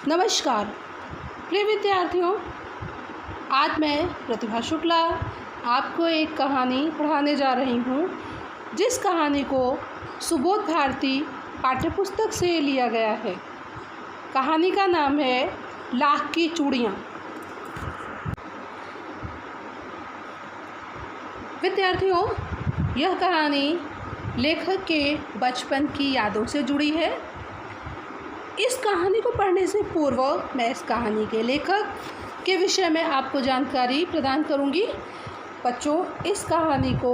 नमस्कार प्रिय विद्यार्थियों, आज मैं प्रतिभा शुक्ला आपको एक कहानी पढ़ाने जा रही हूँ, जिस कहानी को सुबोध भारती पाठ्यपुस्तक से लिया गया है। कहानी का नाम है लाख की चूड़ियाँ। विद्यार्थियों, यह कहानी लेखक के बचपन की यादों से जुड़ी है। इस कहानी को पढ़ने से पूर्व मैं इस कहानी के लेखक के विषय में आपको जानकारी प्रदान करूंगी। बच्चों, इस कहानी को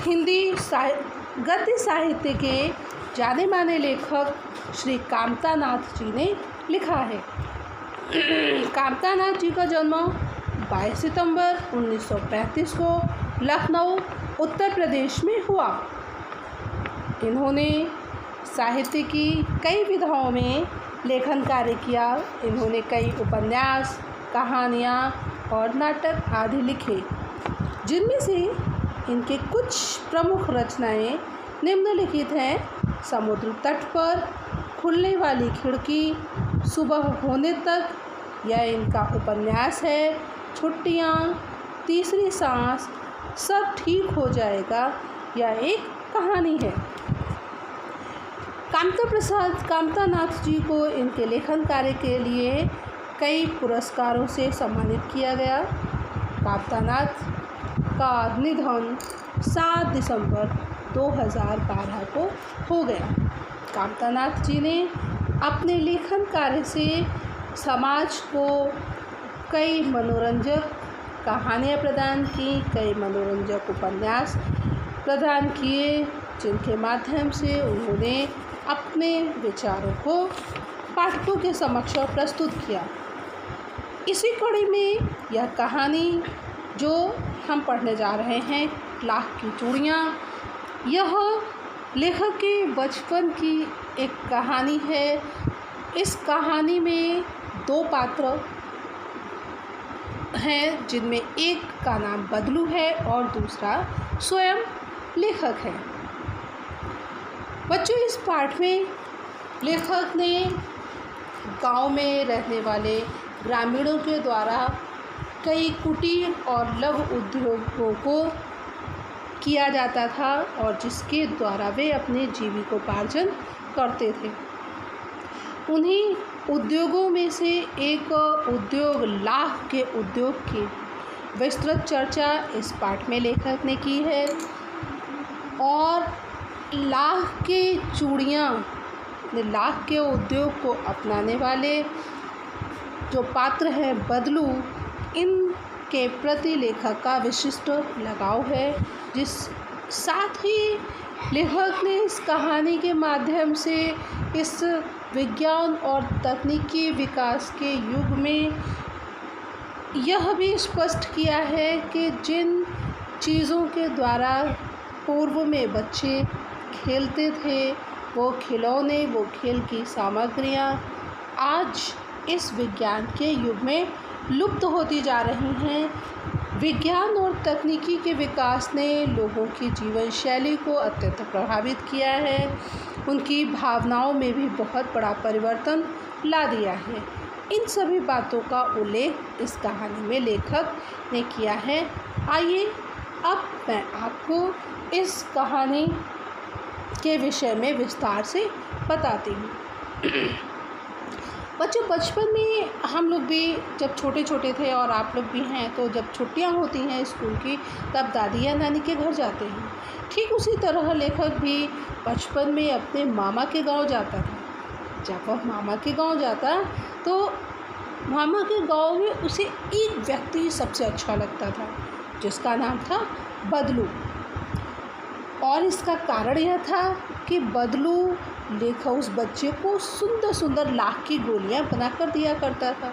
हिंदी गद्य साहित्य के जाने माने लेखक श्री कामता नाथ जी ने लिखा है। कामता नाथ जी का जन्म 22 सितंबर 1935 को लखनऊ, उत्तर प्रदेश में हुआ। इन्होंने साहित्य की कई विधाओं में लेखन कार्य किया। इन्होंने कई उपन्यास, कहानियाँ और नाटक आदि लिखे, जिनमें से इनके कुछ प्रमुख रचनाएं निम्नलिखित हैं। समुद्र तट पर, खुलने वाली खिड़की, सुबह होने तक, यह इनका उपन्यास है। छुट्टियाँ, तीसरी सांस, सब ठीक हो जाएगा, यह एक कहानी है। कामता नाथ जी को इनके लेखन कार्य के लिए कई पुरस्कारों से सम्मानित किया गया। कामता नाथ का निधन 7 दिसंबर 2012 को हो गया। कामता नाथ जी ने अपने लेखन कार्य से समाज को कई मनोरंजक कहानियाँ प्रदान की, कई मनोरंजक उपन्यास प्रदान किए, जिनके माध्यम से उन्होंने अपने विचारों को पाठकों के समक्ष प्रस्तुत किया। इसी कड़ी में यह कहानी जो हम पढ़ने जा रहे हैं, लाख की चूड़ियाँ, यह लेखक के बचपन की एक कहानी है। इस कहानी में 2 पात्र हैं, जिनमें एक का नाम बदलू है और दूसरा स्वयं लेखक है। बच्चों, इस पाठ में लेखक ने गांव में रहने वाले ग्रामीणों के द्वारा कई कुटीर और लघु उद्योगों को किया जाता था और जिसके द्वारा वे अपने जीविकोपार्जन करते थे। उन्हीं उद्योगों में से एक उद्योग लाख के उद्योग की विस्तृत चर्चा इस पाठ में लेखक ने की है। और लाख के चूड़ियाँ, लाख के उद्योग को अपनाने वाले जो पात्र हैं बदलू, इनके प्रति लेखक का विशिष्ट लगाव है। जिस साथ ही लेखक ने इस कहानी के माध्यम से इस विज्ञान और तकनीकी विकास के युग में यह भी स्पष्ट किया है कि जिन चीज़ों के द्वारा पूर्व में बच्चे खेलते थे, वो खिलौने, वो खेल की सामग्रियाँ आज इस विज्ञान के युग में लुप्त होती जा रही हैं। विज्ञान और तकनीकी के विकास ने लोगों की जीवन शैली को अत्यंत प्रभावित किया है। उनकी भावनाओं में भी बहुत बड़ा परिवर्तन ला दिया है। इन सभी बातों का उल्लेख इस कहानी में लेखक ने किया है। आइए अब मैं आपको इस कहानी के विषय में विस्तार से बताती हूँ। बच्चों, बचपन में हम लोग भी जब छोटे छोटे थे और आप लोग भी हैं, तो जब छुट्टियाँ होती हैं स्कूल की, तब दादी या नानी के घर जाते हैं। ठीक उसी तरह लेखक भी बचपन में अपने मामा के गांव जाता था। जब वह मामा के गांव जाता तो मामा के गांव में उसे एक व्यक्ति सबसे अच्छा लगता था, जिसका नाम था बदलू। और इसका कारण यह था कि बदलू लेखक उस बच्चे को सुंदर सुंदर लाख की गोलियां बनाकर दिया करता था।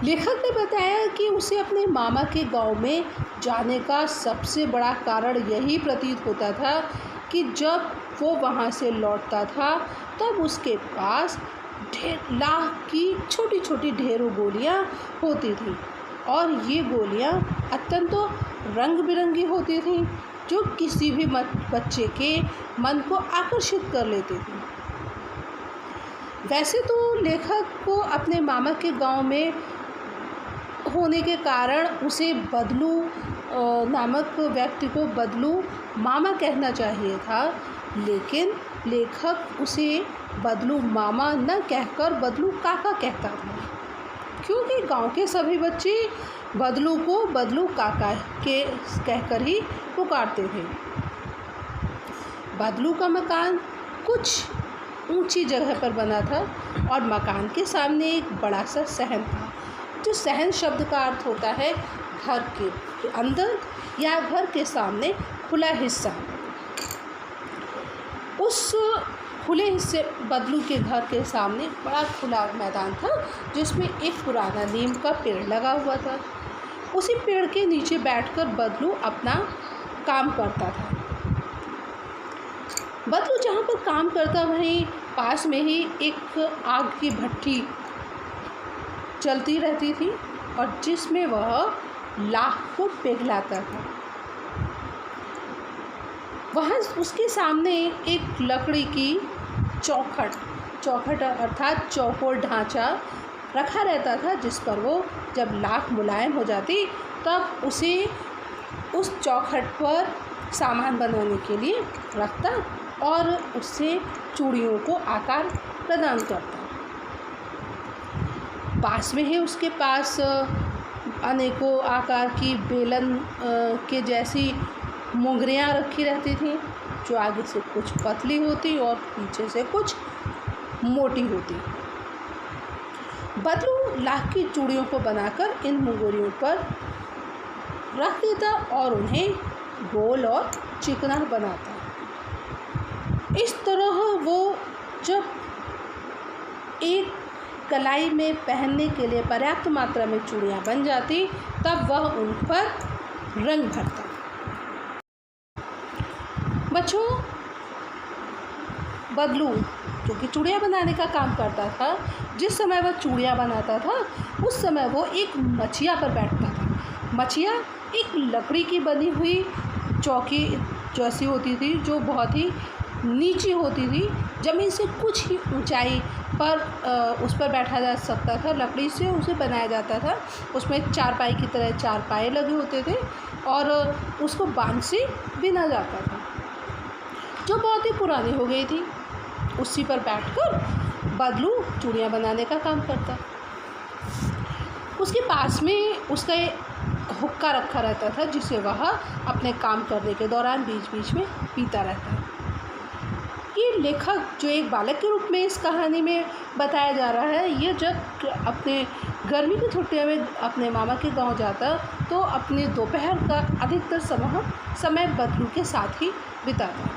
लेखक ने बताया कि उसे अपने मामा के गांव में जाने का सबसे बड़ा कारण यही प्रतीत होता था कि जब वो वहां से लौटता था तब उसके पास लाख की छोटी छोटी ढेरों गोलियां होती थी। और ये गोलियां अत्यंत रंग बिरंगी होती थीं, जो किसी भी बच्चे के मन को आकर्षित कर लेती थी। वैसे तो लेखक को अपने मामा के गांव में होने के कारण उसे बदलू नामक व्यक्ति को बदलू मामा कहना चाहिए था, लेकिन लेखक उसे बदलू मामा न कहकर बदलू काका कहता था, क्योंकि गांव के सभी बच्चे बदलू को बदलू काका के कहकर ही पुकारते थे। बदलू का मकान कुछ ऊंची जगह पर बना था और मकान के सामने एक बड़ा सा सहन था। जो सहन शब्द का अर्थ होता है घर के अंदर या घर के सामने खुला हिस्सा। उस खुले हिस्से बदलू के घर के सामने बड़ा खुला मैदान था, जिसमें एक पुराना नीम का पेड़ लगा हुआ था। उसी पेड़ के नीचे बैठकर बदलू अपना काम करता था। बदलू जहाँ पर काम करता वहीं पास में ही एक आग की भट्टी चलती रहती थी और जिसमें वह लाख को पिघलाता था। वहाँ उसके सामने एक लकड़ी की चौखट अर्थात चौकोर ढांचा रखा रहता था, जिस पर वो जब लाख मुलायम हो जाती तब उसे उस चौखट पर सामान बनाने के लिए रखता और उससे चूड़ियों को आकार प्रदान करता। पास में ही उसके पास अनेकों आकार की बेलन के जैसी मोगरियाँ रखी रहती थी, जो आगे से कुछ पतली होती और पीछे से कुछ मोटी होती। बदलू लाख की चूड़ियों को बनाकर इन मोगरियों पर रख देता और उन्हें गोल और चिकना बनाता। इस तरह वो जब एक कलाई में पहनने के लिए पर्याप्त मात्रा में चूड़ियाँ बन जाती तब वह उन पर रंग भरता। बच्चों, बदलू जो कि चूड़ियाँ बनाने का काम करता था, जिस समय वह चूड़ियाँ बनाता था उस समय वो एक मचिया पर बैठता था। मचिया एक लकड़ी की बनी हुई चौकी जैसी होती थी, जो बहुत ही नीची होती थी, ज़मीन से कुछ ही ऊंचाई पर उस पर बैठा जा सकता था। लकड़ी से उसे बनाया जाता था। उसमें चारपाई की तरह चार पाए लगे होते थे और उसको बांध से बिना जाता था, जो बहुत ही पुरानी हो गई थी। उसी पर बैठकर बदलू चूड़ियाँ बनाने का काम करता। उसके पास में उसका हुक्का रखा रहता था, जिसे वह अपने काम करने के दौरान बीच बीच में पीता रहता। ये लेखक जो एक बालक के रूप में इस कहानी में बताया जा रहा है, ये जब अपने गर्मी की छुट्टियों में अपने मामा के गांव जाता तो अपने दोपहर का अधिकतर समय बदलू के साथ ही बिताता।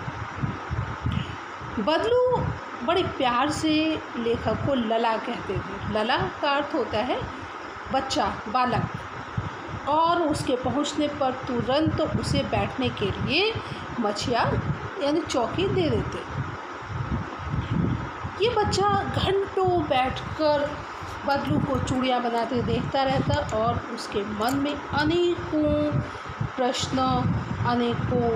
बदलू बड़े प्यार से लेखक को लला कहते थे। लला का अर्थ होता है बच्चा, बालक, और उसके पहुंचने पर तुरंत उसे बैठने के लिए मचिया यानी चौकी दे देते। ये बच्चा घंटों बैठकर बदलू को चूड़ियाँ बनाते देखता रहता और उसके मन में अनेकों प्रश्न, अनेकों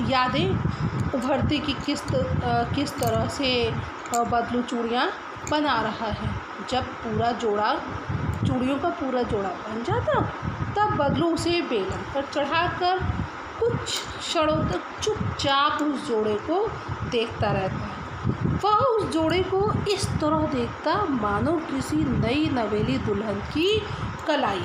यादें उभरती कि किस तरह से बदलू चूड़ियाँ बना रहा है। जब पूरा जोड़ा चूड़ियों का पूरा जोड़ा बन जाता तब बदलू उसे बेलन पर चढ़ाकर कुछ क्षणों तक चुपचाप उस जोड़े को देखता रहता। वह उस जोड़े को इस तरह देखता मानो किसी नई नवेली दुल्हन की कलाई।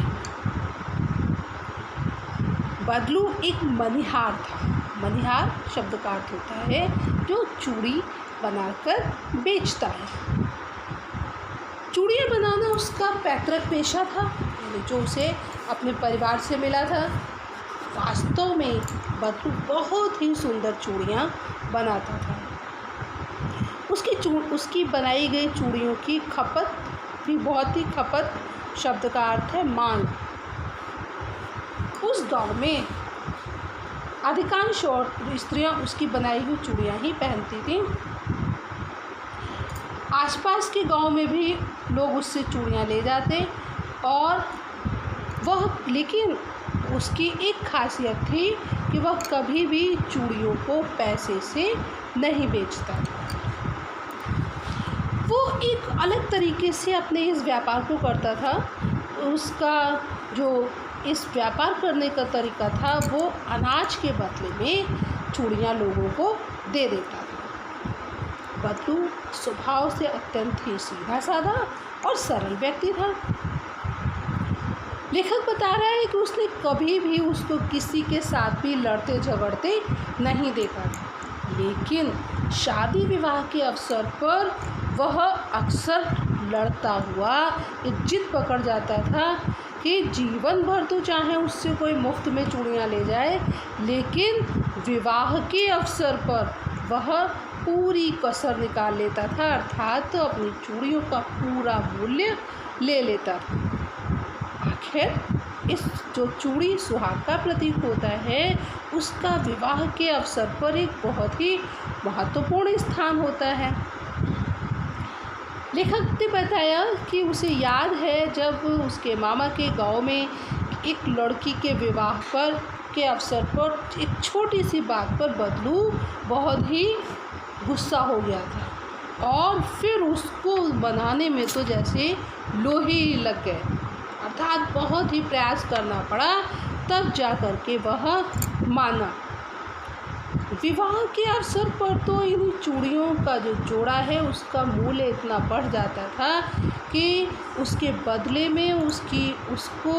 बदलू एक मनिहार था। मनिहार शब्द का अर्थ होता है जो चूड़ी बनाकर बेचता है। चूड़ियाँ बनाना उसका पैतृक पेशा था, जो उसे अपने परिवार से मिला था। वास्तव में बदलू बहुत ही सुंदर चूड़ियाँ बनाता था। उसकी बनाई गई चूड़ियों की खपत भी बहुत ही, खपत शब्द का अर्थ है मांग। उस दौर में अधिकांश स्त्रियां उसकी बनाई हुई चूड़ियाँ ही पहनती थीं। आसपास के गांव में भी लोग उससे चूड़ियाँ ले जाते और लेकिन उसकी एक खासियत थी कि वह कभी भी चूड़ियों को पैसे से नहीं बेचता। अलग तरीके से अपने इस व्यापार को करता था। उसका जो इस व्यापार करने का तरीका था वो अनाज के बदले में चूड़ियाँ लोगों को दे देता था। बदलू स्वभाव से अत्यंत ही सीधा साधा और सरल व्यक्ति था। लेखक बता रहा है कि उसने कभी भी उसको किसी के साथ भी लड़ते झगड़ते नहीं देखा था, लेकिन शादी विवाह के अवसर पर वह अक्सर लड़ता हुआ एक जिद पकड़ जाता था कि जीवन भर तो चाहे उससे कोई मुफ्त में चूड़ियाँ ले जाए, लेकिन विवाह के अवसर पर वह पूरी कसर निकाल लेता था, अर्थात अपनी चूड़ियों का पूरा मूल्य ले लेता था। आखिर इस जो चूड़ी सुहाग का प्रतीक होता है, उसका विवाह के अवसर पर एक बहुत ही महत्वपूर्ण स्थान होता है। लेखक ने बताया कि उसे याद है जब उसके मामा के गांव में एक लड़की के विवाह के अवसर पर एक छोटी सी बात पर बदलू बहुत ही गुस्सा हो गया था और फिर उसको बनाने में तो जैसे लोहे ही लग गए, अर्थात बहुत ही प्रयास करना पड़ा, तब जा कर के वह माना। विवाह के अवसर पर तो इन चूड़ियों का जो जोड़ा है उसका मूल्य इतना बढ़ जाता था कि उसके बदले में उसको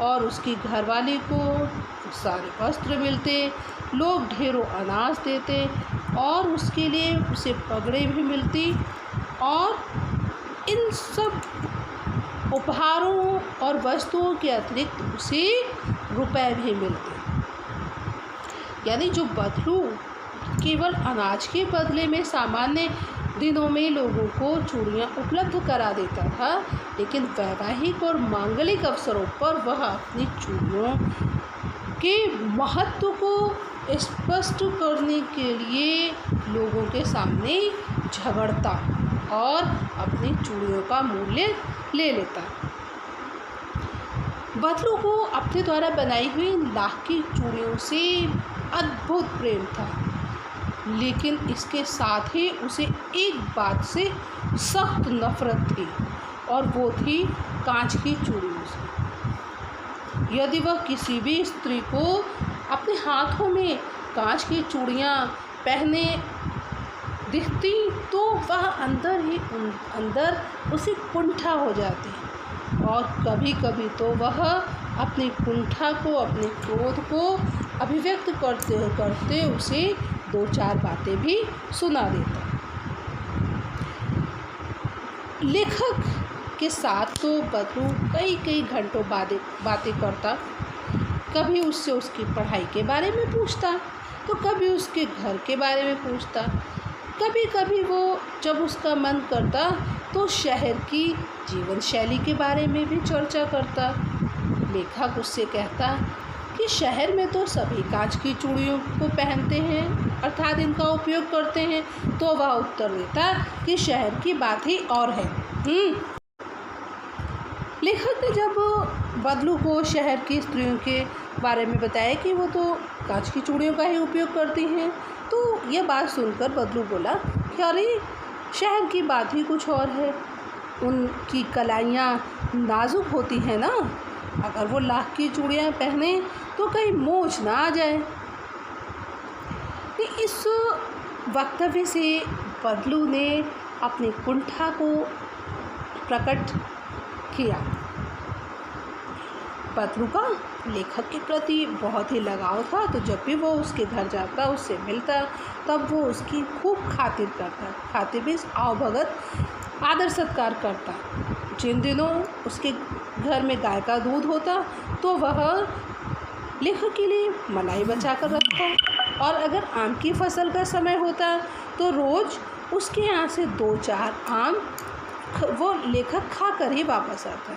और उसकी घरवाली को सारे वस्त्र मिलते, लोग ढेरों अनाज देते और उसके लिए उसे पगड़े भी मिलती और इन सब उपहारों और वस्तुओं के अतिरिक्त उसे रुपए भी मिलते। यानी जो बदलू केवल अनाज के बदले में सामान्य दिनों में लोगों को चूड़ियाँ उपलब्ध करा देता था, लेकिन वैवाहिक और मांगलिक अवसरों पर वह अपनी चूड़ियों के महत्व को स्पष्ट करने के लिए लोगों के सामने झगड़ता और अपनी चूड़ियों का मूल्य ले लेता। बदलू को अपने द्वारा बनाई हुई लाख की चूड़ियों से अद्भुत प्रेम था, लेकिन इसके साथ ही उसे एक बात से सख्त नफरत थी और वो थी कांच की चूड़ियों से। यदि वह किसी भी स्त्री को अपने हाथों में कांच की चूड़ियाँ पहने दिखती तो वह अंदर उसे कुंठा हो जाती और कभी कभी तो वह अपनी कुंठा को, अपने क्रोध को अभिव्यक्त करते करते उसे दो चार बातें भी सुना देता। लेखक के साथ तो बदलू कई घंटों बातें करता, कभी उससे उसकी पढ़ाई के बारे में पूछता तो कभी उसके घर के बारे में पूछता, कभी कभी वो जब उसका मन करता तो शहर की जीवन शैली के बारे में भी चर्चा करता। लेखक उससे कहता कि शहर में तो सभी कांच की चूड़ियों को पहनते हैं, अर्थात इनका उपयोग करते हैं, तो वह उत्तर देता कि शहर की बात ही और है। लेखक ने जब बदलू को शहर की स्त्रियों के बारे में बताया कि वो तो कांच की चूड़ियों का ही उपयोग करती हैं, तो यह बात सुनकर बदलू बोला कि अरे शहर की बात ही कुछ और है, उनकी कलाइयाँ नाजुक होती हैं ना, अगर वो लाख की चूड़ियाँ पहने तो कहीं मोच ना आ जाए। इस वक्तव्य से बदलू ने अपनी कुंठा को प्रकट किया। बदलू का लेखक के प्रति बहुत ही लगाव था, तो जब भी वो उसके घर जाता, उससे मिलता, तब वो उसकी खूब खातिर करता, खातिर भी आवभगत आदर सत्कार करता। जिन दिनों उसके घर में गाय का दूध होता तो वह लेखक के लिए मलाई बचा कर रखता और अगर आम की फसल का समय होता तो रोज़ उसके यहाँ से 2-4 आम वो लेखक खा कर ही वापस आता।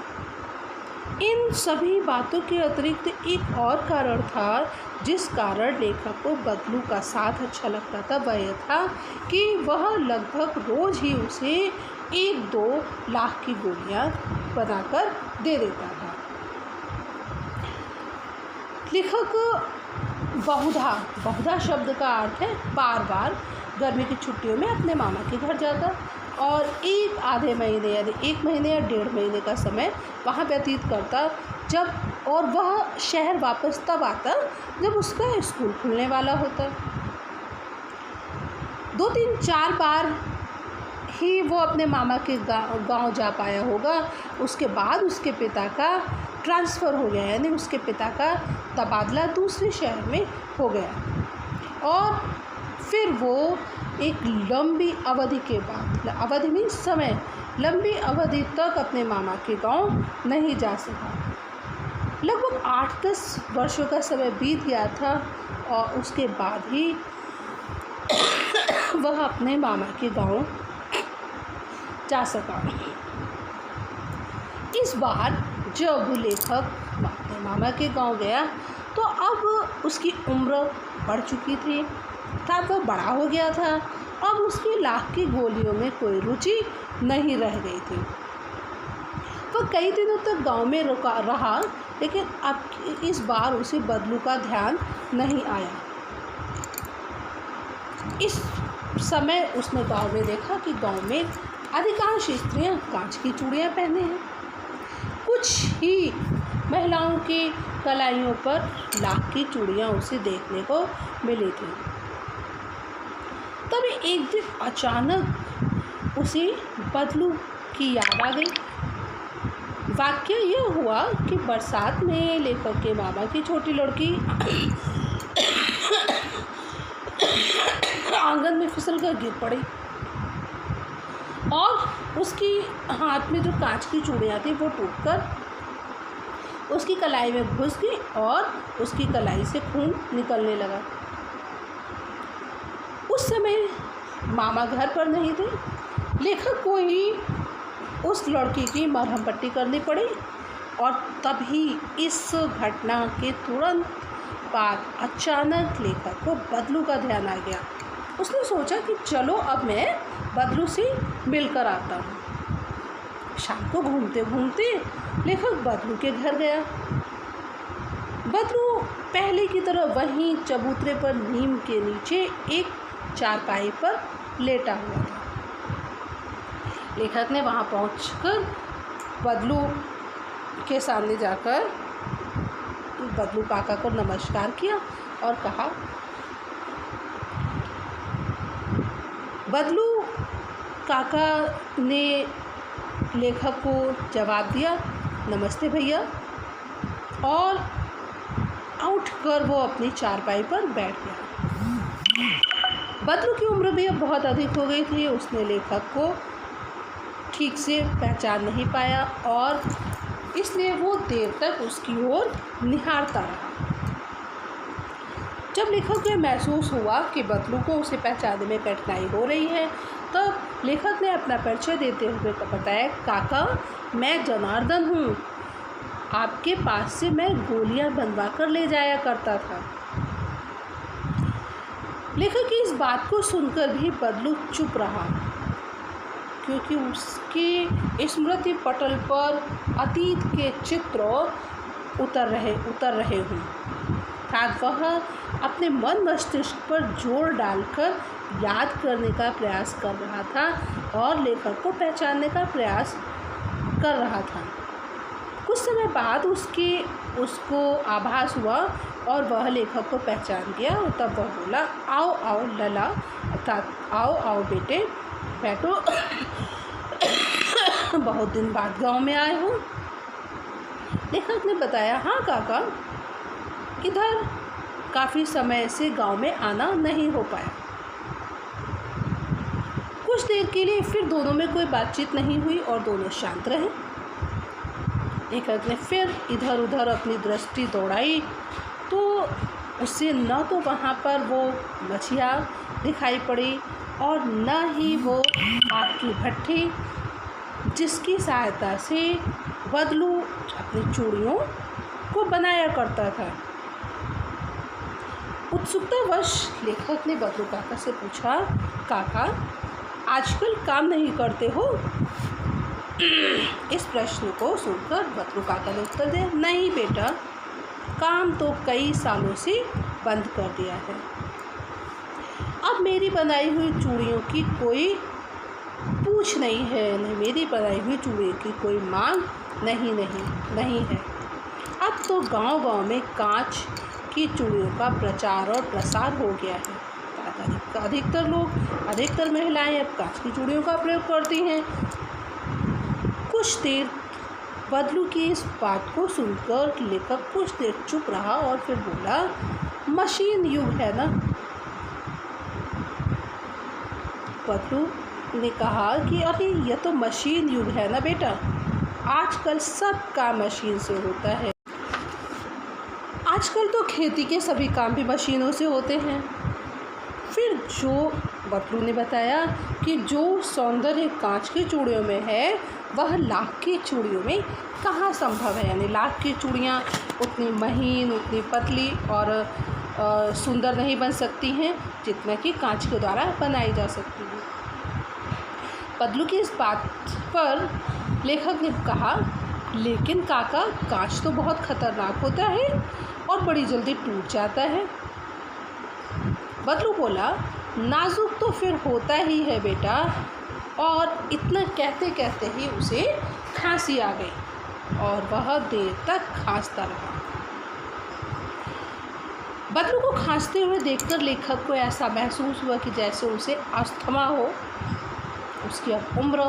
इन सभी बातों के अतिरिक्त एक और कारण था जिस कारण लेखक को बदलू का साथ अच्छा लगता था, वह यह था कि वह लगभग रोज़ ही उसे 1-2 लाख की गोलियाँ बनाकर दे देता था। लेखक बहुधा शब्द का अर्थ है बार बार गर्मी की छुट्टियों में अपने मामा के घर जाता और एक आधे महीने यानी 1 महीने या 1.5 महीने का समय वहाँ व्यतीत करता, जब और वह शहर वापस तब आता जब उसका स्कूल खुलने वाला होता। 2-3-4 बार ही वो अपने मामा के गांव जा पाया होगा। उसके बाद उसके पिता का ट्रांसफ़र हो गया, यानी उसके पिता का तबादला दूसरे शहर में हो गया और फिर वो एक लंबी अवधि के बाद, अवधि में समय, लंबी अवधि तक अपने मामा के गांव नहीं जा सका। लगभग 8-10 वर्षों का समय बीत गया था और उसके बाद ही वह अपने मामा के गांव जा सका। इस बार जब लेखक अपने मामा के गांव गया तो अब उसकी उम्र बढ़ चुकी थी, तब वह बड़ा हो गया था। अब उसकी लाख की गोलियों में कोई रुचि नहीं रह गई थी। वह कई दिनों तक गांव में रहा, लेकिन अब इस बार उसे बदलू का ध्यान नहीं आया। इस समय उसने गांव में देखा कि गांव में अधिकांश स्त्रियां कांच की चूड़ियां पहने हैं। कुछ ही महिलाओं के कलाइयों पर लाख की चूड़ियां उसे देखने को मिली थी। तभी एक दिन अचानक उसे बदलू की याद आ गई। वाकया यह हुआ कि बरसात में लेखक के मामा की छोटी लड़की आंगन में फिसलकर गिर पड़ी और उसकी हाथ में जो कांच की चूड़ियाँ थी वो टूटकर उसकी कलाई में घुस गई और उसकी कलाई से खून निकलने लगा। उस समय मामा घर पर नहीं थे। लेखक को ही उस लड़की की मरहम पट्टी करनी पड़ी और तभी इस घटना के तुरंत बाद अचानक लेखक को बदलू का ध्यान आ गया। उसने सोचा कि चलो अब मैं बदलू से मिलकर आता हूँ। शाम को घूमते घूमते लेखक बदलू के घर गया। बदलू पहले की तरह वहीं चबूतरे पर नीम के नीचे एक चारपाई पर लेटा हुआ था। लेखक ने वहाँ पहुँचकर बदलू के सामने जाकर बदलू काका को नमस्कार किया और कहा। बदलू काका ने लेखक को जवाब दिया, नमस्ते भैया, और उठकर वो अपनी चारपाई पर बैठ गया। बदलू की उम्र भी अब बहुत अधिक हो गई थी। उसने लेखक को ठीक से पहचान नहीं पाया और इसलिए वो देर तक उसकी ओर निहारता रहा। जब लेखक को महसूस हुआ कि बदलू को उसे पहचानने में कठिनाई हो रही है, तब लेखक ने अपना परिचय देते हुए बताया, काका, मैं जनार्दन हूँ। आपके पास से मैं गोलियां बनवा कर ले जाया करता था। लेखक की इस बात को सुनकर भी बदलू चुप रहा, क्योंकि उसके स्मृति पटल पर अतीत के चित्र उतर रहे हों। अर्थात वह अपने मन मस्तिष्क पर जोर डालकर याद करने का प्रयास कर रहा था और लेखक को पहचानने का प्रयास कर रहा था। कुछ समय बाद उसको आभास हुआ और वह लेखक को पहचान गया और तब वह बोला, आओ आओ लला, अर्थात आओ आओ बेटे, बैठो। बहुत दिन बाद गांव में आए हो। लेखक ने बताया, हाँ काका, इधर काफ़ी समय से गांव में आना नहीं हो पाया। कुछ देर के लिए फिर दोनों में कोई बातचीत नहीं हुई और दोनों शांत रहे। लेखक ने फिर इधर उधर अपनी दृष्टि दौड़ाई तो उसे न तो वहाँ पर वो मछिया दिखाई पड़ी और न ही वो आग की भट्ठी जिसकी सहायता से बदलू अपनी चूड़ियों को बनाया करता था। उत्सुकतावश लेखक ने बदलू काका से पूछा, काका, आजकल काम नहीं करते हो? इस प्रश्न को सुनकर बदलू काका ने उत्तर दिया, नहीं बेटा, काम तो कई सालों से बंद कर दिया है। अब मेरी बनाई हुई चूड़ियों की कोई कुछ नहीं है, नहीं मेरी बनाई हुई चूड़े की कोई मांग नहीं है। अब तो गांव-गांव में कांच की चूड़ियों का प्रचार और प्रसार हो गया है। अधिकतर महिलाएं अब कांच की चूड़ियों का प्रयोग करती हैं। कुछ देर बदलू की इस बात को सुनकर लेखक कुछ देर चुप रहा और फिर बोला, मशीन युग है ना। बदलू ने कहा कि अरे यह तो मशीन युग है ना बेटा, आजकल सब काम मशीन से होता है। आजकल तो खेती के सभी काम भी मशीनों से होते हैं। फिर बदलू ने बताया कि जो सौंदर्य कांच की चूड़ियों में है वह लाख की चूड़ियों में कहाँ संभव है। यानी लाख की चूड़ियाँ उतनी महीन, उतनी पतली और सुंदर नहीं बन सकती हैं जितना कि कांच के द्वारा बनाई जा सकती है। बदलू की इस बात पर लेखक ने कहा, लेकिन काका कांच तो बहुत खतरनाक होता है और बड़ी जल्दी टूट जाता है। बदलू बोला, नाजुक तो फिर होता ही है बेटा। और इतना कहते कहते ही उसे खांसी आ गई और वह देर तक खांसता रहा। बदलू को खांसते हुए देखकर लेखक को ऐसा महसूस हुआ कि जैसे उसे अस्थमा हो। उसकी अब उम्र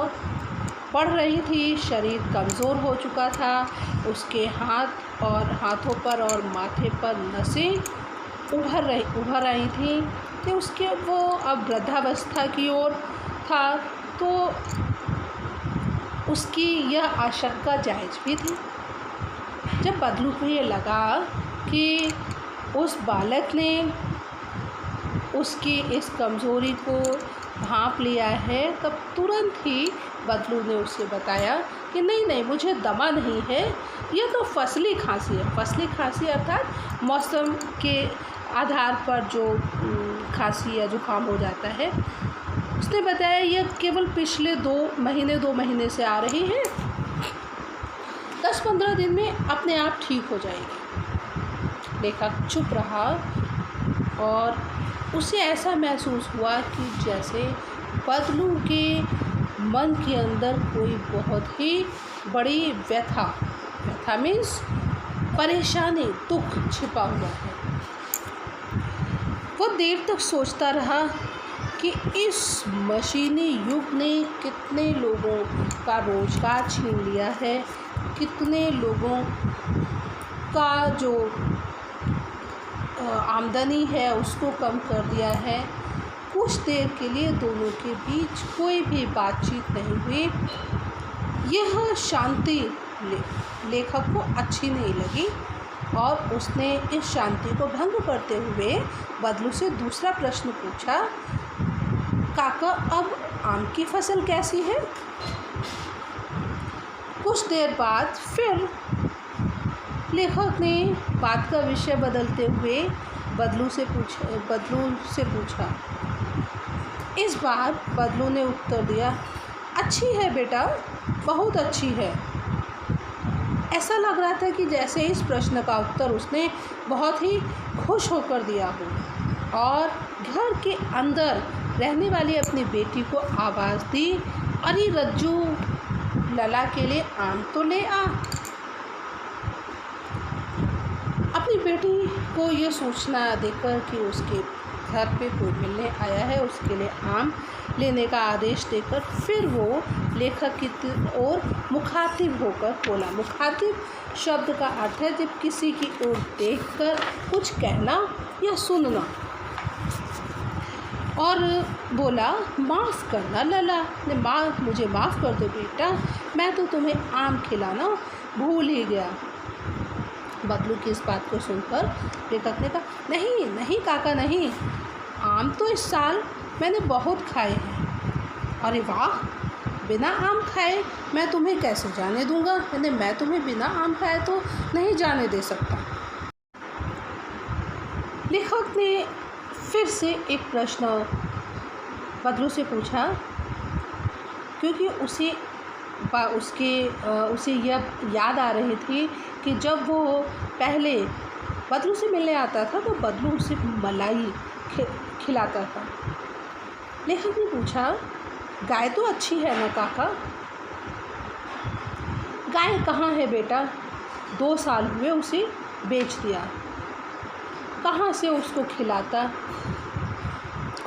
बढ़ रही थी, शरीर कमज़ोर हो चुका था, उसके हाथों पर और माथे पर नसें उभर रही थी कि वो अब वृद्धावस्था की ओर था। तो उसकी यह आशंका जायज़ भी थी। जब बदलू को ये लगा कि उस बालक ने उसकी इस कमज़ोरी को भांप लिया है, तब तुरंत ही बदलू ने उसे बताया कि नहीं मुझे दमा नहीं है, यह तो फसली खांसी है। फसली खांसी अर्थात मौसम के आधार पर जो खांसी या जुकाम हो जाता है। उसने बताया यह केवल पिछले 2 महीने से आ रही है, 10-15 दिन में अपने आप ठीक हो जाएगी। लेखक चुप रहा और उसे ऐसा महसूस हुआ कि जैसे बदलू के मन के अंदर कोई बहुत ही बड़ी व्यथा मीन्स परेशानी, दुख छिपा हुआ है। वो देर तक सोचता रहा कि इस मशीनी युग ने कितने लोगों का रोजगार छीन लिया है, कितने लोगों का जो आमदनी है उसको कम कर दिया है। कुछ देर के लिए दोनों के बीच कोई भी बातचीत नहीं हुई। यह शांति लेखक को अच्छी नहीं लगी और उसने इस शांति को भंग करते हुए बदलू से दूसरा प्रश्न पूछा, काका अब आम की फसल कैसी है? कुछ देर बाद फिर लेखक ने बात का विषय बदलते हुए बदलू से पूछा। इस बार बदलू ने उत्तर दिया, अच्छी है बेटा, बहुत अच्छी है। ऐसा लग रहा था कि जैसे इस प्रश्न का उत्तर उसने बहुत ही खुश होकर दिया हो और घर के अंदर रहने वाली अपनी बेटी को आवाज़ दी, अरे रज्जू, लला के लिए आम तो ले आ। अपनी बेटी को ये सूचना देकर कि उसके घर पे कोई मिलने आया है, उसके लिए आम लेने का आदेश देकर फिर वो लेखक की ओर मुखातिब होकर बोला। मुखातिब शब्द का अर्थ है जब किसी की ओर देखकर कुछ कहना या सुनना। और बोला, माफ़ करना लला, मुझे माफ़ कर दो बेटा, मैं तो तुम्हें आम खिलाना भूल ही गया। बदलू की इस बात को सुनकर लेखक ने कहा, नहीं काका नहीं, आम तो इस साल मैंने बहुत खाए हैं। अरे वाह, बिना आम खाए मैं तुम्हें कैसे जाने दूंगा? मैं तुम्हें बिना आम खाए तो नहीं जाने दे सकता। लेखक ने फिर से एक प्रश्न बदलू से पूछा, क्योंकि उसे यह याद आ रही थी कि जब वो पहले बदलू से मिलने आता था तो बदलू उसे मलाई खिलाता था। लेखक ने पूछा, गाय तो अच्छी है ना काका? गाय कहाँ है बेटा? 2 साल हुए उसे बेच दिया। कहाँ से उसको खिलाता?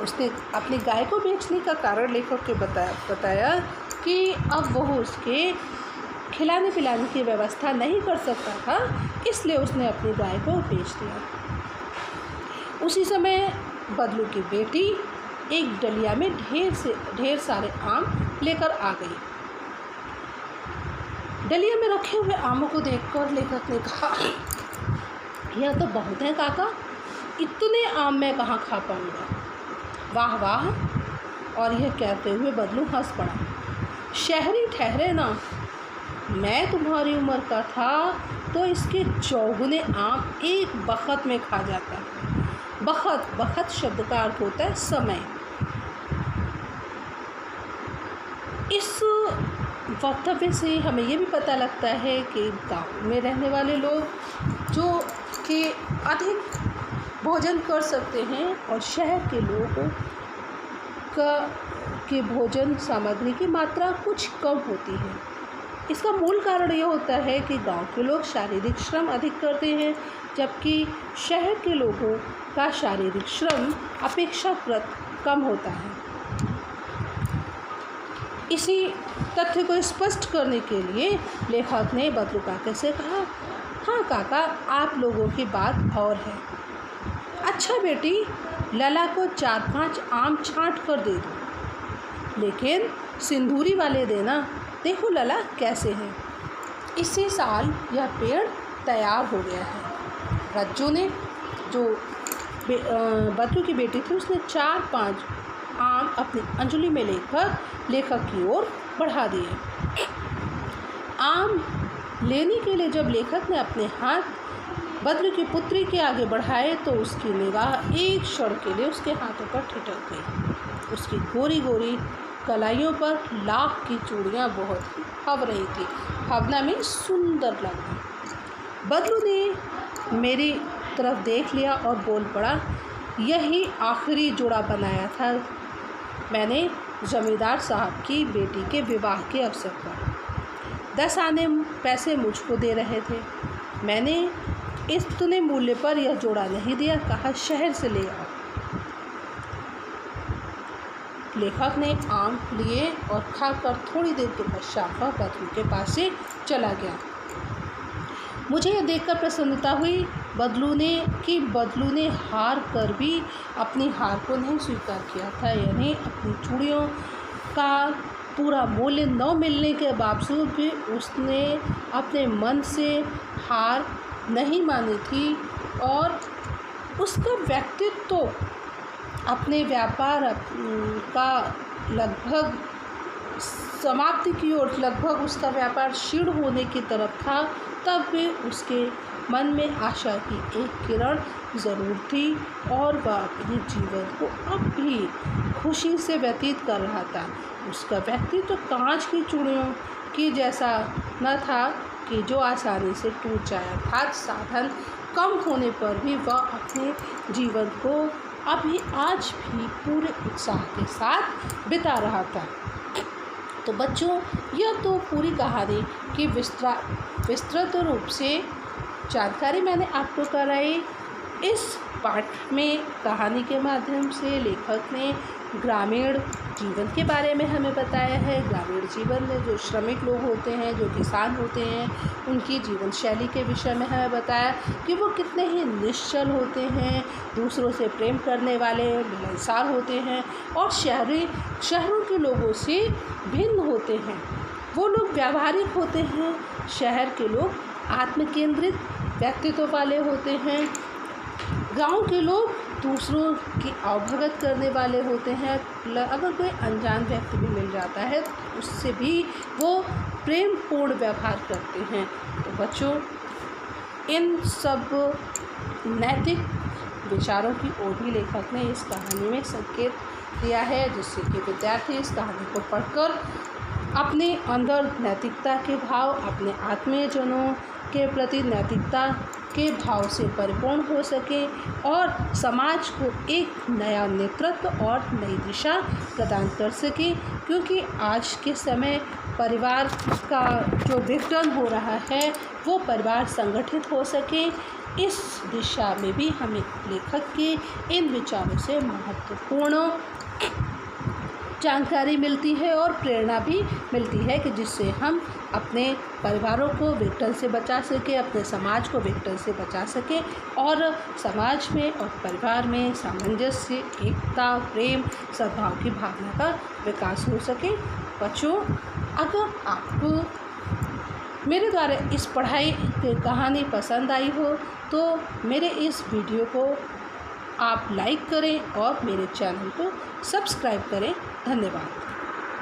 उसने अपनी गाय को बेचने का कारण लेखक के बताया कि अब वह उसके खिलाने पिलाने की व्यवस्था नहीं कर सकता था, इसलिए उसने अपनी गाय को बेच दिया। उसी समय बदलू की बेटी एक डलिया में ढेर सारे आम लेकर आ गई। डलिया में रखे हुए आमों को देखकर लेखक ने कहा, यह तो बहुत है काका, इतने आम मैं कहाँ खा पाऊँगा। वाह वाह। और यह कहते हुए बदलू हंस पड़ा। शहरी ठहरे ना, मैं तुम्हारी उम्र का था तो इसके चौगुने आम एक बखत में खा जाता। बखत शब्द का अर्थ होता है समय। इस वक्तव्य से हमें ये भी पता लगता है कि गाँव में रहने वाले लोग जो कि अधिक भोजन कर सकते हैं और शहर के लोगों के भोजन सामग्री की मात्रा कुछ कम होती है। इसका मूल कारण यह होता है कि गांव के लोग शारीरिक श्रम अधिक करते हैं, जबकि शहर के लोगों का शारीरिक श्रम अपेक्षाकृत कम होता है। इसी तथ्य को स्पष्ट करने के लिए लेखक ने बदलू काका से कहा, हाँ काका, आप लोगों की बात और है। अच्छा बेटी, लला को 4-5 आम छांट कर दे दो, लेकिन सिंदूरी वाले देना। देखो लला कैसे हैं। इसी साल यह पेड़ तैयार हो गया है। रज्जू ने, जो बदलू की बेटी थी, उसने 4-5 आम अपनी अंजलि में लेकर लेखक की ओर बढ़ा दिए। आम लेने के लिए जब लेखक ने अपने हाथ बदलू की पुत्री के आगे बढ़ाए तो उसकी निगाह एक क्षण के लिए उसके हाथों पर ठिठक गई। उसकी गोरी गोरी कलाइयों पर लाख की चूड़ियाँ बहुत हव रही थी। भावना में सुंदर लगा। बदलू ने मेरी तरफ देख लिया और बोल पड़ा, यही आखिरी जोड़ा बनाया था मैंने जमींदार साहब की बेटी के विवाह के अवसर पर। 10 आने पैसे मुझको दे रहे थे। मैंने इतने मूल्य पर यह जोड़ा नहीं दिया, कहा शहर से ले आओ। लेखक ने आम लिए और खाकर थोड़ी देर के पश्चात वह बदलू के पास से चला गया। मुझे यह देखकर प्रसन्नता हुई बदलू ने हार कर भी अपनी हार को नहीं स्वीकार किया था, यानी अपनी चूड़ियों का पूरा मूल्य न मिलने के बावजूद भी उसने अपने मन से हार नहीं मानी थी और उसका व्यक्तित्व तो अपने व्यापार का लगभग समाप्ति की ओर, लगभग उसका व्यापार क्षीण होने की तरफ था, तब भी उसके मन में आशा की एक किरण ज़रूर थी और वह अपने जीवन को अब भी खुशी से व्यतीत कर रहा था। उसका व्यक्तित्व तो कांच की चूड़ियों की जैसा न था कि जो आसानी से टूट जाए, अर्थात साधन कम होने पर भी वह अपने जीवन को अभी आज भी पूरे उत्साह के साथ बिता रहा था। तो बच्चों, यह तो पूरी कहानी की विस्तृत रूप से जानकारी मैंने आपको कराई। इस पाठ में कहानी के माध्यम से लेखक ने ग्रामीण जीवन के बारे में हमें बताया है। ग्रामीण जीवन में जो श्रमिक लोग होते हैं, जो किसान होते हैं, उनकी जीवन शैली के विषय में हमें बताया कि वो कितने ही निश्चल होते हैं, दूसरों से प्रेम करने वाले, मिलनसार होते हैं और शहरों के लोगों से भिन्न होते हैं। वो लोग व्यावहारिक होते हैं, शहर के लोग आत्मकेंद्रित व्यक्तित्व वाले होते हैं। गांव के लोग दूसरों की अवभगत करने वाले होते हैं। अगर कोई अनजान व्यक्ति भी मिल जाता है तो उससे भी वो प्रेमपूर्ण व्यवहार करते हैं। तो बच्चों, इन सब नैतिक विचारों की ओर भी लेखक ने इस कहानी में संकेत दिया है, जिससे कि विद्यार्थी इस कहानी को पढ़कर अपने अंदर नैतिकता के भाव, अपने आत्मीयजनों के प्रति नैतिकता के भाव से परिपूर्ण हो सके और समाज को एक नया नेतृत्व और नई दिशा प्रदान कर सके। क्योंकि आज के समय परिवार का जो विघटन हो रहा है वो परिवार संगठित हो सके, इस दिशा में भी हमें लेखक के इन विचारों से महत्वपूर्ण जानकारी मिलती है और प्रेरणा भी मिलती है कि जिससे हम अपने परिवारों को विघटन से बचा सकें, अपने समाज को विघटन से बचा सकें और समाज में और परिवार में सामंजस्य, एकता, प्रेम, सद्भाव की भावना का विकास हो सके। बच्चों, अगर आपको मेरे द्वारा इस पढ़ाई की कहानी पसंद आई हो तो मेरे इस वीडियो को आप लाइक करें और मेरे चैनल को सब्सक्राइब करें। धन्यवाद।